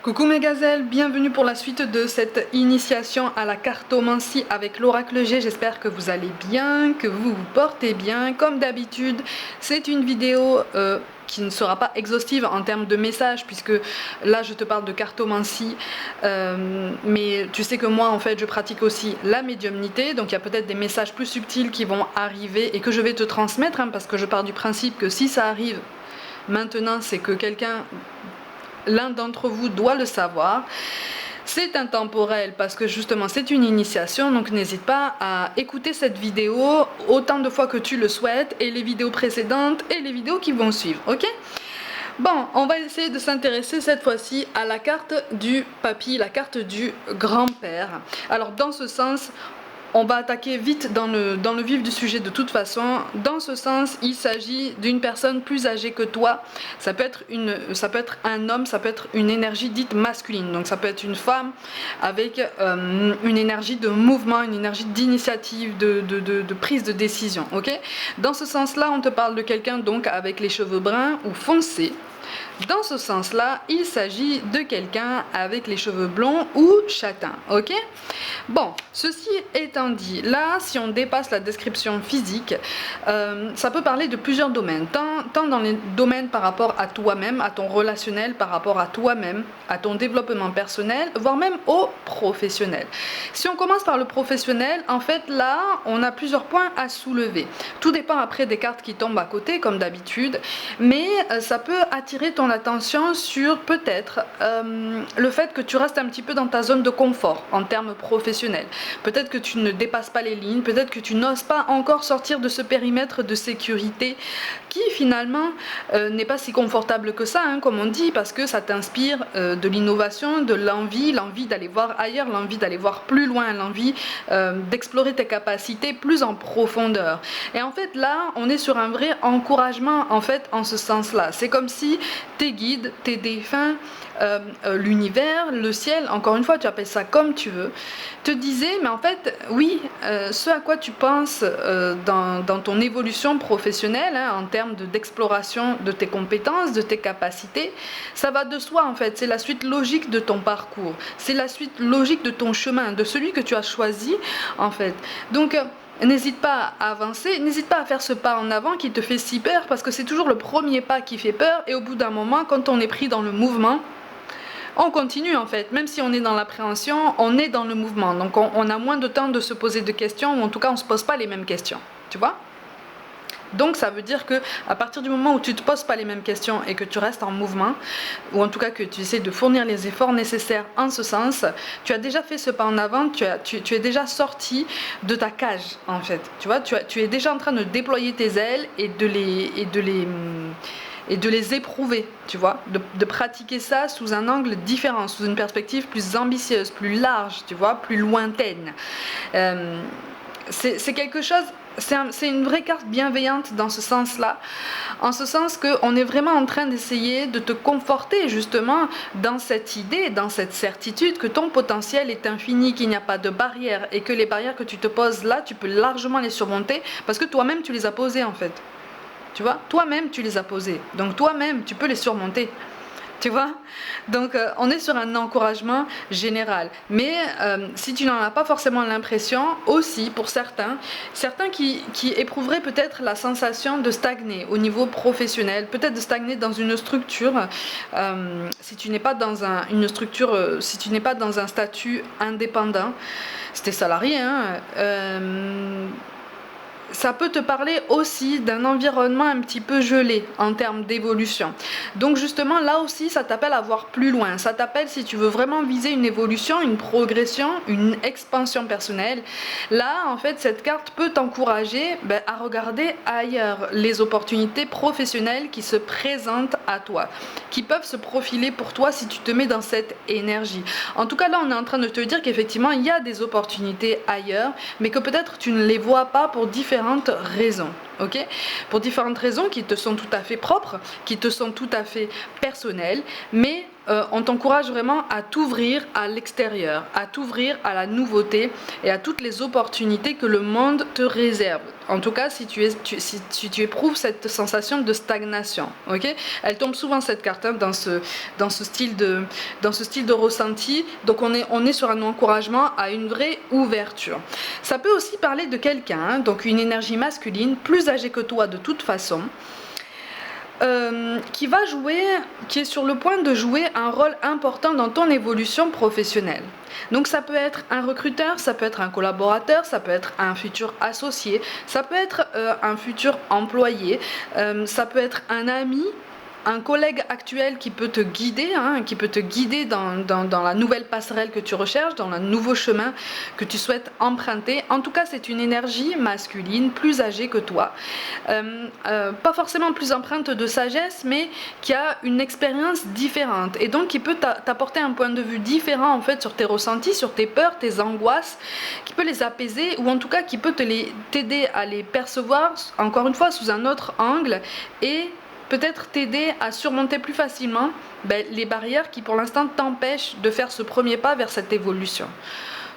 Coucou mes gazelles, bienvenue pour la suite de cette initiation à la cartomancie avec l'oracle G. J'espère que vous allez bien, que vous vous portez bien. Comme d'habitude, c'est une vidéo qui ne sera pas exhaustive en termes de messages, puisque là je te parle de cartomancie, mais tu sais que moi en fait je pratique aussi la médiumnité, donc il y a peut-être des messages plus subtils qui vont arriver et que je vais te transmettre, parce que je pars du principe que si ça arrive maintenant, c'est que l'un d'entre vous doit le savoir. C'est intemporel parce que justement c'est une initiation, donc n'hésite pas à écouter cette vidéo autant de fois que tu le souhaites, et les vidéos précédentes et les vidéos qui vont suivre, ok? Bon, on va essayer de s'intéresser cette fois-ci à la carte du papy, la carte du grand-père. Alors dans ce sens, on va attaquer vite dans le vif du sujet de toute façon. Dans ce sens, il s'agit d'une personne plus âgée que toi. Ça peut être un homme, ça peut être une énergie dite masculine. Donc ça peut être une femme avec une énergie de mouvement, une énergie d'initiative, de prise de décision. Ok? Dans ce sens-là, on te parle de quelqu'un donc avec les cheveux bruns ou foncés. Dans ce sens-là, il s'agit de quelqu'un avec les cheveux blonds ou châtains, ok? Bon, ceci étant dit, là, si on dépasse la description physique, ça peut parler de plusieurs domaines, tant dans les domaines par rapport à toi-même, à ton relationnel, par rapport à toi-même, à ton développement personnel, voire même au professionnel. Si on commence par le professionnel, en fait, là, on a plusieurs points à soulever. Tout dépend après des cartes qui tombent à côté, comme d'habitude, mais ça peut attirer ton attention sur peut-être le fait que tu restes un petit peu dans ta zone de confort en termes professionnels. Peut-être que tu ne dépasses pas les lignes, peut-être que tu n'oses pas encore sortir de ce périmètre de sécurité qui finalement n'est pas si confortable que ça, hein, comme on dit, parce que ça t'inspire de l'innovation, de l'envie d'aller voir ailleurs, l'envie d'aller voir plus loin, l'envie d'explorer tes capacités plus en profondeur. Et en fait là, on est sur un vrai encouragement en fait en ce sens-là. C'est comme si tes guides, tes défunts, l'univers, le ciel, encore une fois tu appelles ça comme tu veux, te disaient mais en fait oui, ce à quoi tu penses dans ton évolution professionnelle, hein, en termes d'exploration de tes compétences, de tes capacités, ça va de soi en fait, c'est la suite logique de ton parcours, c'est la suite logique de ton chemin, de celui que tu as choisi en fait. Donc n'hésite pas à avancer, n'hésite pas à faire ce pas en avant qui te fait si peur, parce que c'est toujours le premier pas qui fait peur, et au bout d'un moment, quand on est pris dans le mouvement, on continue en fait. Même si on est dans l'appréhension, on est dans le mouvement. Donc on a moins de temps de se poser de questions, ou en tout cas on ne se pose pas les mêmes questions. Tu vois ? Donc ça veut dire que à partir du moment où tu ne te poses pas les mêmes questions et que tu restes en mouvement, ou en tout cas que tu essaies de fournir les efforts nécessaires en ce sens, tu as déjà fait ce pas en avant, tu es déjà sorti de ta cage en fait. Tu vois, tu es déjà en train de déployer tes ailes et de les éprouver, tu vois, de pratiquer ça sous un angle différent, sous une perspective plus ambitieuse, plus large, tu vois, plus lointaine. C'est quelque chose, c'est une vraie carte bienveillante dans ce sens-là, en ce sens qu'on est vraiment en train d'essayer de te conforter justement dans cette idée, dans cette certitude que ton potentiel est infini, qu'il n'y a pas de barrières, et que les barrières que tu te poses là, tu peux largement les surmonter parce que toi-même tu les as posées en fait. Tu vois, toi-même tu les as posées, donc toi-même tu peux les surmonter. Tu vois, donc on est sur un encouragement général, mais si tu n'en as pas forcément l'impression, aussi pour certains qui éprouveraient peut-être la sensation de stagner au niveau professionnel, peut-être de stagner dans une structure, si tu n'es pas dans une structure, si tu n'es pas dans un statut indépendant, si tu es salarié, hein, ça peut te parler aussi d'un environnement un petit peu gelé en termes d'évolution. Donc justement là aussi ça t'appelle à voir plus loin, ça t'appelle, si tu veux vraiment viser une évolution, une progression, une expansion personnelle, là en fait cette carte peut t'encourager à regarder ailleurs les opportunités professionnelles qui se présentent à toi, qui peuvent se profiler pour toi si tu te mets dans cette énergie. En tout cas là on est en train de te dire qu'effectivement il y a des opportunités ailleurs, mais que peut-être tu ne les vois pas pour différentes raisons, ok? Pour différentes raisons qui te sont tout à fait propres, qui te sont tout à fait personnelles, mais on t'encourage vraiment à t'ouvrir à l'extérieur, à t'ouvrir à la nouveauté et à toutes les opportunités que le monde te réserve. En tout cas, si tu éprouves cette sensation de stagnation, ok? Elle tombe souvent cette carte hein, dans ce style de ressenti. Donc on est sur un encouragement à une vraie ouverture. Ça peut aussi parler de quelqu'un, hein, donc une énergie masculine, plus âgée que toi de toute façon. Qui est sur le point de jouer un rôle important dans ton évolution professionnelle. Donc ça peut être un recruteur, ça peut être un collaborateur, ça peut être un futur associé, ça peut être un futur employé, ça peut être un ami, un collègue actuel qui peut te guider, hein, qui peut te guider dans la nouvelle passerelle que tu recherches, dans le nouveau chemin que tu souhaites emprunter. En tout cas, c'est une énergie masculine, plus âgée que toi. Pas forcément plus empreinte de sagesse, mais qui a une expérience différente. Et donc, qui peut t'apporter un point de vue différent, en fait, sur tes ressentis, sur tes peurs, tes angoisses, qui peut les apaiser, ou en tout cas, qui peut t'aider à les percevoir, encore une fois, sous un autre angle, et peut-être t'aider à surmonter plus facilement les barrières qui pour l'instant t'empêchent de faire ce premier pas vers cette évolution.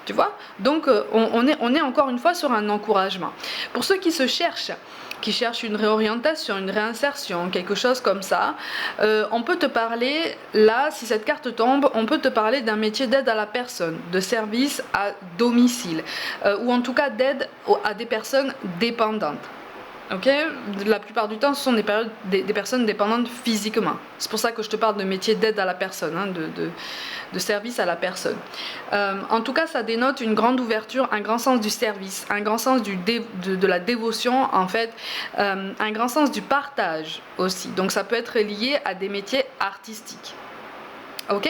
Tu vois? Donc on est encore une fois sur un encouragement. Pour ceux qui cherchent une réorientation, une réinsertion, quelque chose comme ça, on peut te parler, là, si cette carte tombe, on peut te parler d'un métier d'aide à la personne, de service à domicile, ou en tout cas d'aide à des personnes dépendantes. Ok, la plupart du temps, ce sont des personnes dépendantes physiquement. C'est pour ça que je te parle de métier d'aide à la personne, hein, de service à la personne. En tout cas, ça dénote une grande ouverture, un grand sens du service, un grand sens de la dévotion, en fait, un grand sens du partage aussi. Donc ça peut être lié à des métiers artistiques. Ok,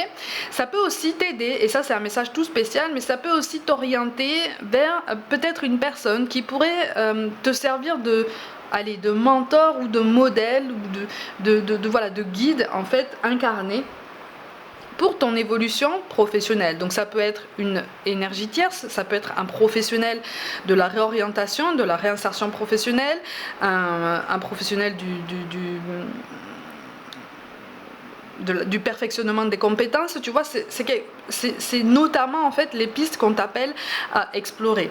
ça peut aussi t'aider, et ça c'est un message tout spécial, mais ça peut aussi t'orienter vers peut-être une personne qui pourrait te servir de mentor ou de modèle ou de guide en fait incarné pour ton évolution professionnelle. Donc ça peut être une énergie tierce, ça peut être un professionnel de la réorientation, de la réinsertion professionnelle, un professionnel du perfectionnement des compétences, tu vois, c'est notamment en fait les pistes qu'on t'appelle à explorer.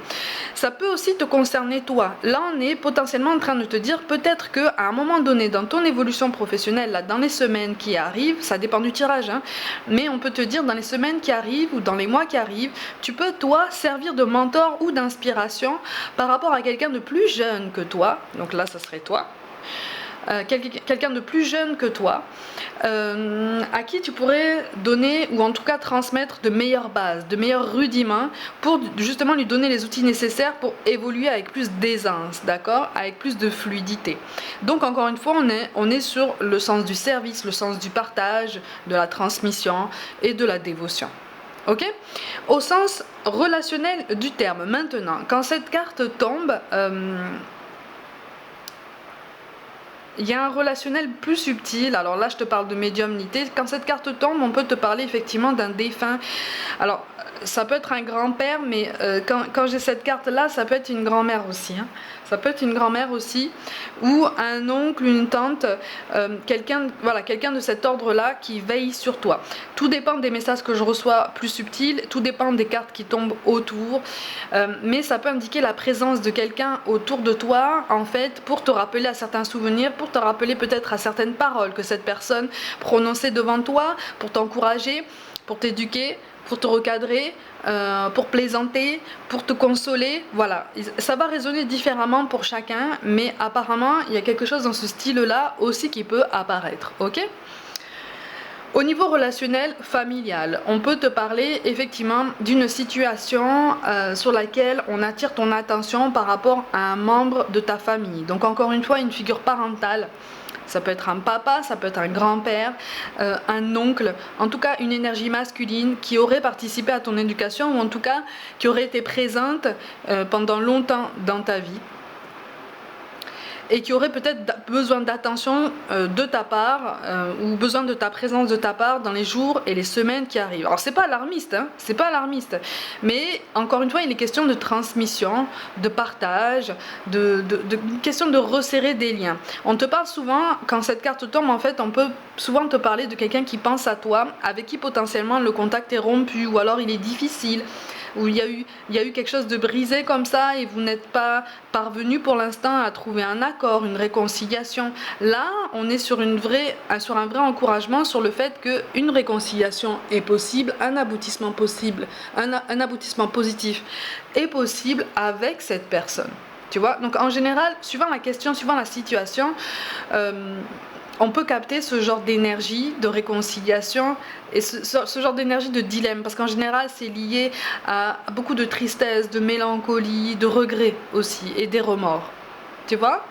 Ça peut aussi te concerner toi. Là, on est potentiellement en train de te dire peut-être qu'à un moment donné dans ton évolution professionnelle, là, dans les semaines qui arrivent, ça dépend du tirage, hein, mais on peut te dire dans les semaines qui arrivent ou dans les mois qui arrivent, tu peux toi servir de mentor ou d'inspiration par rapport à quelqu'un de plus jeune que toi. Donc là, ça serait toi. Quelqu'un de plus jeune que toi, à qui tu pourrais donner ou en tout cas transmettre de meilleures bases, de meilleurs rudiments pour justement lui donner les outils nécessaires pour évoluer avec plus d'aisance, d'accord, avec plus de fluidité. Donc encore une fois, on est sur le sens du service, le sens du partage, de la transmission et de la dévotion. Ok? Au sens relationnel du terme, maintenant, quand cette carte tombe, il y a un relationnel plus subtil. Alors là, je te parle de médiumnité. Quand cette carte tombe, on peut te parler effectivement d'un défunt. Alors, ça peut être un grand-père, mais quand j'ai cette carte-là, ça peut être une grand-mère aussi. Hein. Ça peut être une grand-mère aussi, ou un oncle, une tante, quelqu'un de cet ordre-là qui veille sur toi. Tout dépend des messages que je reçois plus subtils, tout dépend des cartes qui tombent autour, mais ça peut indiquer la présence de quelqu'un autour de toi, en fait, pour te rappeler à certains souvenirs, pour te rappeler peut-être à certaines paroles que cette personne prononçait devant toi, pour t'encourager, pour t'éduquer, pour te recadrer, pour plaisanter, pour te consoler, voilà. Ça va résonner différemment pour chacun, mais apparemment, il y a quelque chose dans ce style-là aussi qui peut apparaître, ok ? Au niveau relationnel, familial, on peut te parler effectivement d'une situation sur laquelle on attire ton attention par rapport à un membre de ta famille. Donc encore une fois, une figure parentale. Ça peut être un papa, ça peut être un grand-père, un oncle, en tout cas une énergie masculine qui aurait participé à ton éducation ou en tout cas qui aurait été présente pendant longtemps dans ta vie. et qui auraient peut-être besoin d'attention de ta part ou besoin de ta présence de ta part dans les jours et les semaines qui arrivent. Alors c'est pas alarmiste, hein, c'est pas alarmiste, mais encore une fois il est question de transmission, de partage, question de resserrer des liens. On te parle souvent, quand cette carte tombe, en fait on peut souvent te parler de quelqu'un qui pense à toi, avec qui potentiellement le contact est rompu ou alors il est difficile, où il y a eu quelque chose de brisé comme ça et vous n'êtes pas parvenu pour l'instant à trouver un accord, une réconciliation. Là, on est sur un vrai encouragement sur le fait qu'une réconciliation est possible, un aboutissement possible, un aboutissement positif est possible avec cette personne. Tu vois, donc en général, suivant la question, suivant la situation, on peut capter ce genre d'énergie de réconciliation et ce genre d'énergie de dilemme, parce qu'en général c'est lié à beaucoup de tristesse, de mélancolie, de regret aussi et des remords. Tu vois?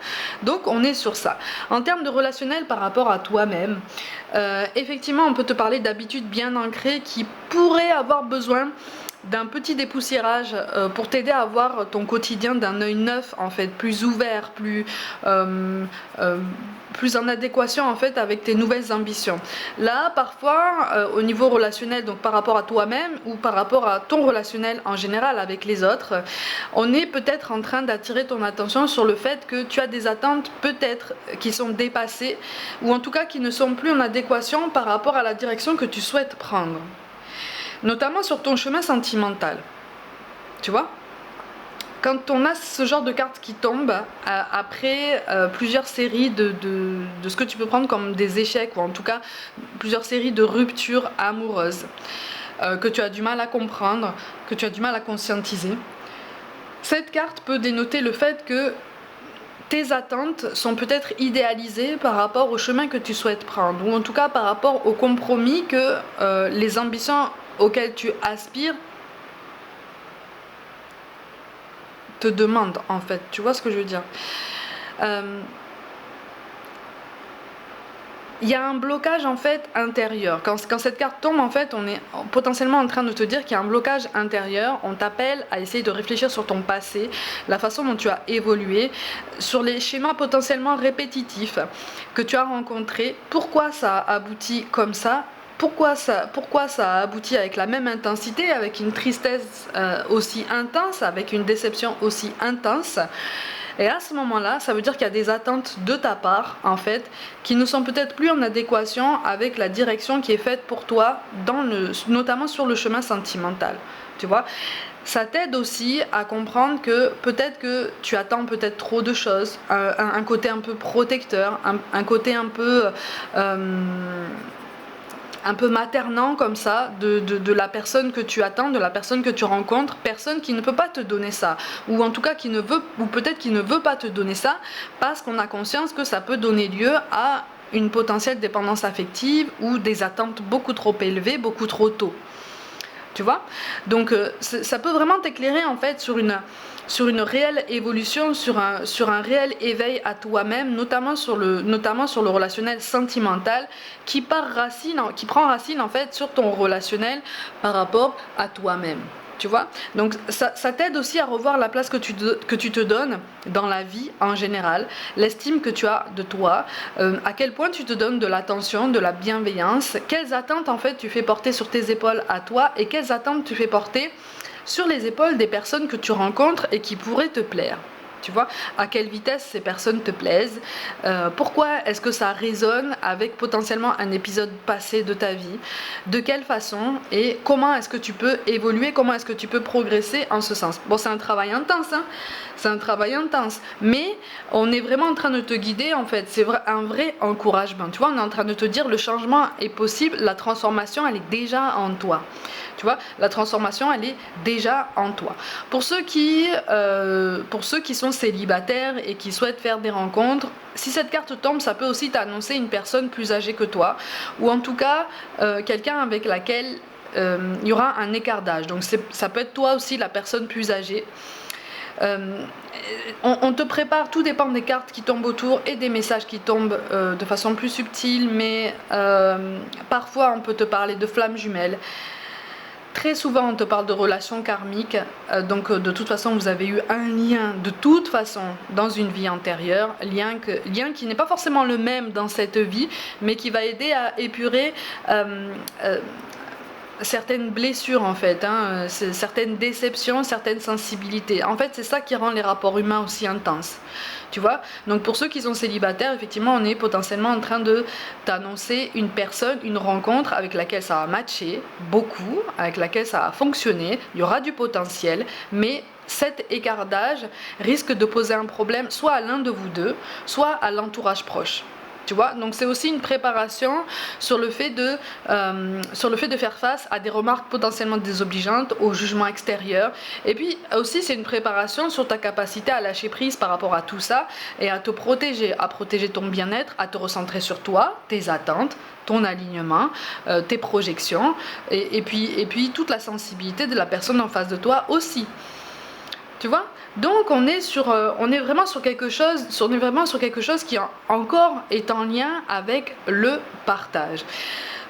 Donc on est sur ça. En termes de relationnel par rapport à toi-même, effectivement on peut te parler d'habitudes bien ancrées qui pourraient avoir besoin d'un petit dépoussiérage pour t'aider à voir ton quotidien d'un œil neuf, en fait, plus ouvert, plus en adéquation en fait avec tes nouvelles ambitions. Là, parfois, au niveau relationnel, donc par rapport à toi-même ou par rapport à ton relationnel en général avec les autres, on est peut-être en train d'attirer ton attention sur le fait que tu as des attentes peut-être qui sont dépassées ou en tout cas qui ne sont plus en adéquation par rapport à la direction que tu souhaites prendre. Notamment sur ton chemin sentimental. Tu vois? Quand on a ce genre de cartes qui tombent, après plusieurs séries de ce que tu peux prendre comme des échecs, ou en tout cas plusieurs séries de ruptures amoureuses, que tu as du mal à comprendre, que tu as du mal à conscientiser, cette carte peut dénoter le fait que tes attentes sont peut-être idéalisées par rapport au chemin que tu souhaites prendre, ou en tout cas par rapport au compromis que les ambitions auxquelles tu aspires te demandent, en fait. Tu vois ce que je veux dire? Il y a un blocage en fait intérieur. Quand cette carte tombe, en fait, on est potentiellement en train de te dire qu'il y a un blocage intérieur. On t'appelle à essayer de réfléchir sur ton passé, la façon dont tu as évolué, sur les schémas potentiellement répétitifs que tu as rencontrés. Pourquoi ça a abouti comme ça? Pourquoi ça a abouti avec la même intensité, avec une tristesse aussi intense, avec une déception aussi intense? Et à ce moment-là, ça veut dire qu'il y a des attentes de ta part, en fait, qui ne sont peut-être plus en adéquation avec la direction qui est faite pour toi, notamment sur le chemin sentimental. Tu vois? Ça t'aide aussi à comprendre que peut-être que tu attends peut-être trop de choses, un côté un peu protecteur, un côté un peu maternant comme ça de la personne que tu attends, de la personne que tu rencontres, personne qui ne peut pas te donner ça, ou en tout cas qui ne veut, ou peut-être qui ne veut pas te donner ça parce qu'on a conscience que ça peut donner lieu à une potentielle dépendance affective ou des attentes beaucoup trop élevées, beaucoup trop tôt. Tu vois? Donc ça peut vraiment t'éclairer en fait sur une réelle évolution, sur un réel éveil à toi-même, notamment sur le relationnel sentimental qui prend racine en fait sur ton relationnel par rapport à toi-même. Tu vois? Donc ça t'aide aussi à revoir la place que tu te donnes dans la vie en général, l'estime que tu as de toi, à quel point tu te donnes de l'attention, de la bienveillance, quelles attentes en fait tu fais porter sur tes épaules à toi et quelles attentes tu fais porter sur les épaules des personnes que tu rencontres et qui pourraient te plaire. Tu vois, à quelle vitesse ces personnes te plaisent, pourquoi est-ce que ça résonne avec potentiellement un épisode passé de ta vie, de quelle façon et comment est-ce que tu peux évoluer, comment est-ce que tu peux progresser en ce sens. Bon, c'est un travail intense, hein, c'est un travail intense, mais on est vraiment en train de te guider en fait, c'est un vrai encouragement. Tu vois, on est en train de te dire le changement est possible, la transformation elle est déjà en toi. Tu vois, la transformation, elle est déjà en toi. Pour ceux qui sont célibataires et qui souhaitent faire des rencontres, si cette carte tombe, ça peut aussi t'annoncer une personne plus âgée que toi, ou en tout cas quelqu'un avec laquelle il y aura un écart d'âge. Donc ça peut être toi aussi la personne plus âgée. On te prépare, tout dépend des cartes qui tombent autour et des messages qui tombent de façon plus subtile, mais parfois on peut te parler de flammes jumelles. très souvent on te parle de relations karmiques, donc de toute façon vous avez eu un lien de toute façon dans une vie antérieure, lien qui n'est pas forcément le même dans cette vie, mais qui va aider à épurer certaines blessures en fait, hein, certaines déceptions, certaines sensibilités. En fait, c'est ça qui rend les rapports humains aussi intenses. Tu vois? Donc pour ceux qui sont célibataires, effectivement, on est potentiellement en train de t'annoncer une personne, une rencontre avec laquelle ça va matcher beaucoup, avec laquelle ça va fonctionner, il y aura du potentiel, mais cet écart d'âge risque de poser un problème soit à l'un de vous deux, soit à l'entourage proche. Tu vois, donc c'est aussi une préparation sur le fait de faire face à des remarques potentiellement désobligeantes, au jugement extérieur. Et puis aussi c'est une préparation sur ta capacité à lâcher prise par rapport à tout ça et à protéger ton bien-être, à te recentrer sur toi, tes attentes, ton alignement, tes projections et puis toute la sensibilité de la personne en face de toi aussi. Tu vois? Donc on est vraiment sur quelque chose, qui encore est en lien avec le partage.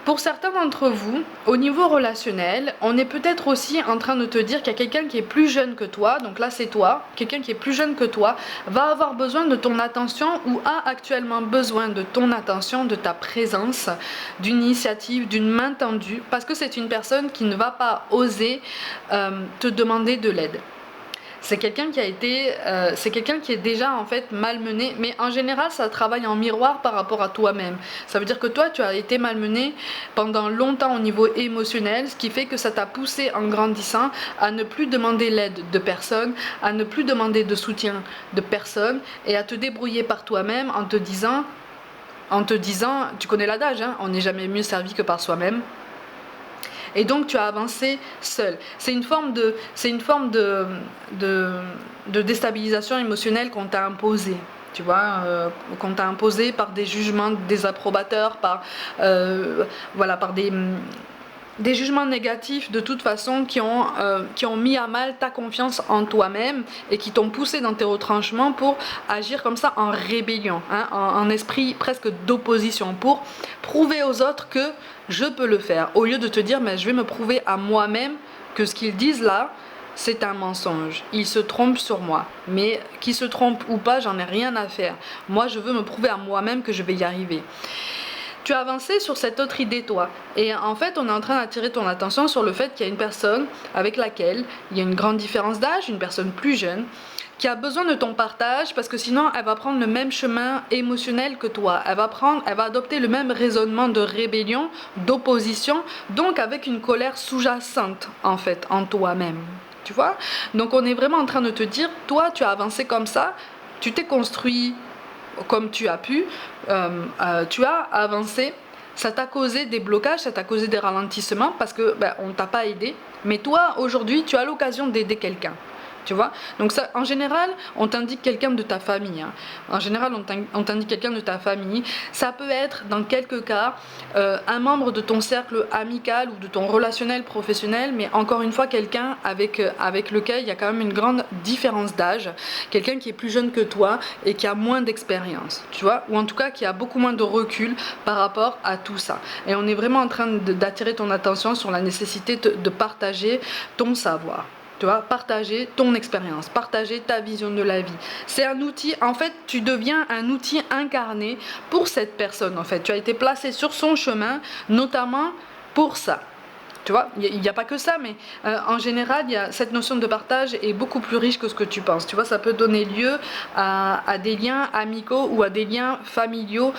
Pour certains d'entre vous, au niveau relationnel, on est peut-être aussi en train de te dire qu'il y a quelqu'un qui est plus jeune que toi, donc là c'est toi, quelqu'un qui est plus jeune que toi, va avoir besoin de ton attention ou a actuellement besoin de ton attention, de ta présence, d'une initiative, d'une main tendue, parce que c'est une personne qui ne va pas oser te demander de l'aide. C'est quelqu'un qui est déjà en fait malmené, mais en général ça travaille en miroir par rapport à toi-même. Ça veut dire que toi tu as été malmené pendant longtemps au niveau émotionnel, ce qui fait que ça t'a poussé en grandissant à ne plus demander l'aide de personne, à ne plus demander de soutien de personne et à te débrouiller par toi-même en te disant, tu connais l'adage, hein, on n'est jamais mieux servi que par soi-même. Et donc tu as avancé seul. C'est une forme de déstabilisation émotionnelle qu'on t'a imposée. Tu vois, qu'on t'a imposé par des jugements désapprobateurs, par des jugements négatifs de toute façon qui ont mis à mal ta confiance en toi-même et qui t'ont poussé dans tes retranchements pour agir comme ça en rébellion, hein, en esprit presque d'opposition, pour prouver aux autres que je peux le faire, au lieu de te dire mais je vais me prouver à moi-même que ce qu'ils disent là c'est un mensonge, ils se trompent sur moi, mais qu'ils se trompent ou pas j'en ai rien à faire, moi je veux me prouver à moi-même que je vais y arriver. Tu as avancé sur cette autre idée toi, et en fait on est en train d'attirer ton attention sur le fait qu'il y a une personne avec laquelle il y a une grande différence d'âge, une personne plus jeune qui a besoin de ton partage, parce que sinon elle va prendre le même chemin émotionnel que toi, elle va adopter le même raisonnement de rébellion, d'opposition, donc avec une colère sous-jacente en fait en toi-même, tu vois. Donc on est vraiment en train de te dire, toi tu as avancé comme ça, tu t'es construit comme tu as pu, tu as avancé, ça t'a causé des blocages, ça t'a causé des ralentissements parce que on t'a pas aidé, mais toi aujourd'hui tu as l'occasion d'aider quelqu'un. Tu vois, donc ça, en général, on t'indique quelqu'un de ta famille. Hein. En général, on t'indique quelqu'un de ta famille. Ça peut être, dans quelques cas, un membre de ton cercle amical ou de ton relationnel professionnel, mais encore une fois, quelqu'un avec lequel il y a quand même une grande différence d'âge. Quelqu'un qui est plus jeune que toi et qui a moins d'expérience, tu vois, ou en tout cas qui a beaucoup moins de recul par rapport à tout ça. Et on est vraiment en train d'attirer ton attention sur la nécessité de partager ton savoir. Tu vois, partager ton expérience, partager ta vision de la vie. C'est un outil, en fait, tu deviens un outil incarné pour cette personne, en fait. Tu as été placé sur son chemin, notamment pour ça. Tu vois, il n'y a pas que ça, mais en général, cette notion de partage est beaucoup plus riche que ce que tu penses. Tu vois, ça peut donner lieu à des liens amicaux ou à des liens familiaux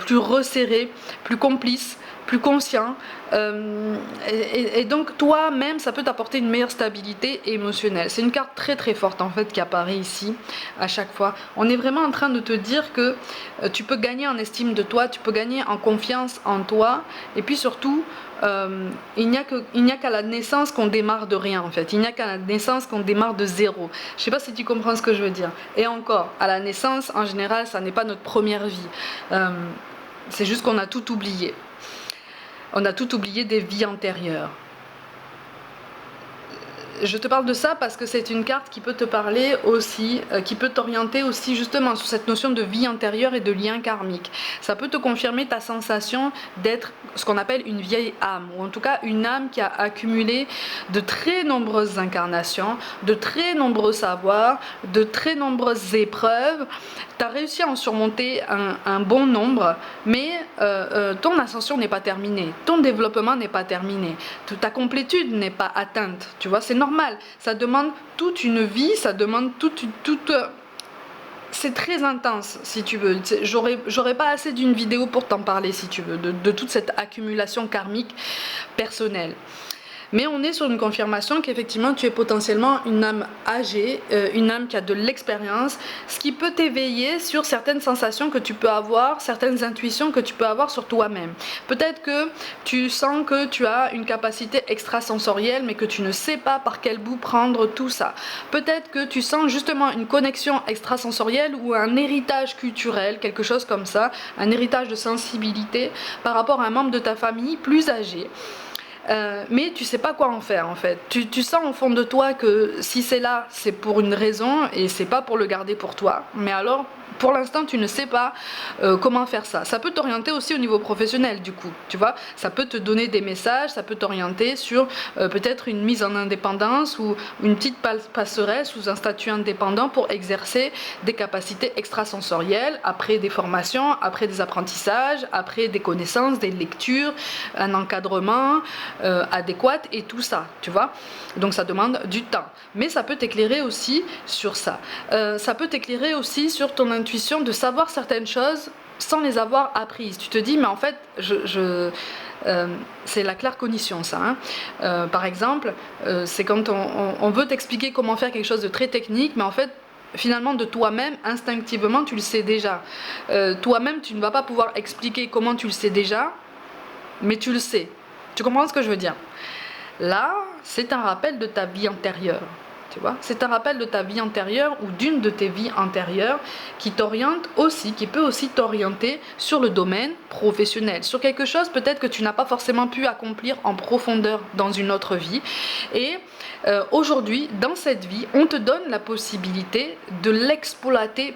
plus resserrés, plus complices, plus conscients. Et donc toi-même, ça peut t'apporter une meilleure stabilité émotionnelle. C'est une carte très très forte en fait qui apparaît ici à chaque fois. On est vraiment en train de te dire que tu peux gagner en estime de toi, tu peux gagner en confiance en toi, et puis surtout il n'y a qu'à la naissance qu'on démarre de rien en fait. Il n'y a qu'à la naissance qu'on démarre de zéro. Je sais pas si tu comprends ce que je veux dire. Et encore, à la naissance, en général, ça n'est pas notre première vie. C'est juste qu'on a tout oublié. On a tout oublié des vies antérieures. je te parle de ça parce que c'est une carte qui peut te parler aussi, qui peut t'orienter aussi justement sur cette notion de vie antérieure et de lien karmique. Ça peut te confirmer ta sensation d'être ce qu'on appelle une vieille âme, ou en tout cas une âme qui a accumulé de très nombreuses incarnations, de très nombreux savoirs, de très nombreuses épreuves. Tu as réussi à en surmonter un bon nombre, mais ton ascension n'est pas terminée, ton développement n'est pas terminé, ta complétude n'est pas atteinte, tu vois, c'est normal, ça demande toute une vie, ça demande toute c'est très intense si tu veux, j'aurais pas assez d'une vidéo pour t'en parler si tu veux, de toute cette accumulation karmique personnelle. Mais on est sur une confirmation qu'effectivement tu es potentiellement une âme âgée, une âme qui a de l'expérience, ce qui peut t'éveiller sur certaines sensations que tu peux avoir, certaines intuitions que tu peux avoir sur toi-même. Peut-être que tu sens que tu as une capacité extrasensorielle mais que tu ne sais pas par quel bout prendre tout ça. Peut-être que tu sens justement une connexion extrasensorielle ou un héritage culturel, quelque chose comme ça, un héritage de sensibilité par rapport à un membre de ta famille plus âgé. Mais tu sais pas quoi en faire en fait. Tu sens au fond de toi que si c'est là, c'est pour une raison et c'est pas pour le garder pour toi. Mais alors, pour l'instant, tu ne sais pas comment faire ça. Ça peut t'orienter aussi au niveau professionnel du coup, tu vois. Ça peut te donner des messages, ça peut t'orienter sur peut-être une mise en indépendance ou une petite passerelle sous un statut indépendant pour exercer des capacités extrasensorielles après des formations, après des apprentissages, après des connaissances, des lectures, un encadrement adéquat et tout ça, tu vois. Donc ça demande du temps. Mais ça peut t'éclairer aussi sur ça. Ça peut t'éclairer aussi sur ton intuition de savoir certaines choses sans les avoir apprises. Tu te dis mais en fait c'est la claircognition ça hein. Par exemple c'est quand on veut t'expliquer comment faire quelque chose de très technique mais en fait finalement de toi-même instinctivement tu le sais déjà. Toi-même tu ne vas pas pouvoir expliquer comment tu le sais déjà mais tu le sais. Tu comprends ce que je veux dire? Là c'est un rappel de ta vie antérieure. Tu vois, c'est un rappel de ta vie antérieure ou d'une de tes vies antérieures qui t'oriente aussi, qui peut aussi t'orienter sur le domaine professionnel, sur quelque chose peut-être que tu n'as pas forcément pu accomplir en profondeur dans une autre vie. Et aujourd'hui, dans cette vie, on te donne la possibilité de l'exploiter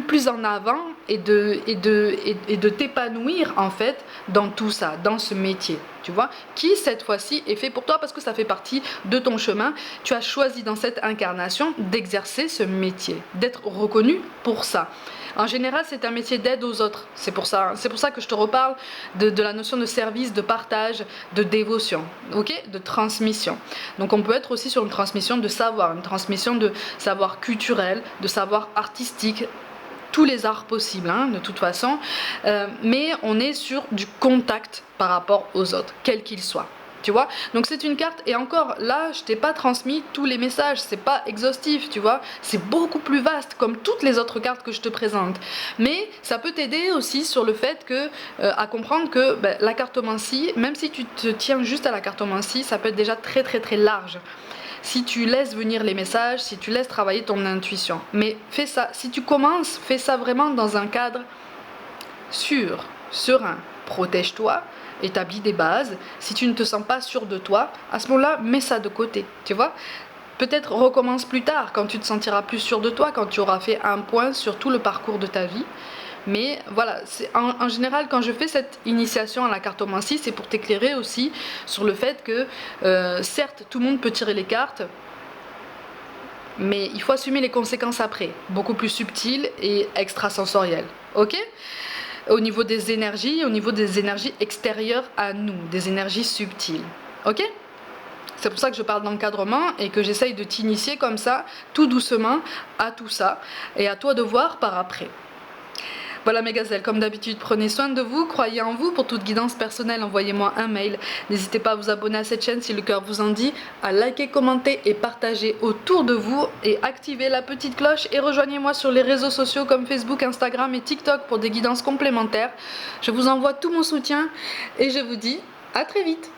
plus en avant et de t'épanouir en fait dans tout ça, dans ce métier, tu vois, qui cette fois-ci est fait pour toi parce que ça fait partie de ton chemin. Tu as choisi dans cette incarnation d'exercer ce métier, d'être reconnu pour ça. En général, c'est un métier d'aide aux autres. C'est pour ça que je te reparle de la notion de service, de partage, de dévotion, ok, de transmission. Donc on peut être aussi sur une transmission de savoir, une transmission de savoir culturel, de savoir artistique, tous les arts possibles hein, de toute façon, mais on est sur du contact par rapport aux autres, quels qu'ils soient. Tu vois, donc c'est une carte, et encore là je t'ai pas transmis tous les messages, c'est pas exhaustif, tu vois, c'est beaucoup plus vaste comme toutes les autres cartes que je te présente, mais ça peut t'aider aussi sur le fait que à comprendre que la cartomancie, même si tu te tiens juste à la cartomancie, ça peut être déjà très très très large si tu laisses venir les messages, si tu laisses travailler ton intuition. Mais fais ça, si tu commences, fais ça vraiment dans un cadre sûr, serein, protège-toi, établis des bases. Si tu ne te sens pas sûr de toi, à ce moment-là, mets ça de côté, tu vois. Peut-être recommence plus tard, quand tu te sentiras plus sûr de toi, quand tu auras fait un point sur tout le parcours de ta vie. Mais voilà, en général, quand je fais cette initiation à la cartomancie, c'est pour t'éclairer aussi sur le fait que, certes, tout le monde peut tirer les cartes, mais il faut assumer les conséquences après, beaucoup plus subtiles et extrasensorielles, ok ? Au niveau des énergies extérieures à nous, des énergies subtiles, ok ? C'est pour ça que je parle d'encadrement et que j'essaye de t'initier comme ça, tout doucement, à tout ça, et à toi de voir par après. Voilà mes gazelles, comme d'habitude, prenez soin de vous, croyez en vous. Pour toute guidance personnelle, envoyez-moi un mail. N'hésitez pas à vous abonner à cette chaîne si le cœur vous en dit, à liker, commenter et partager autour de vous et activer la petite cloche et rejoignez-moi sur les réseaux sociaux comme Facebook, Instagram et TikTok pour des guidances complémentaires. Je vous envoie tout mon soutien et je vous dis à très vite.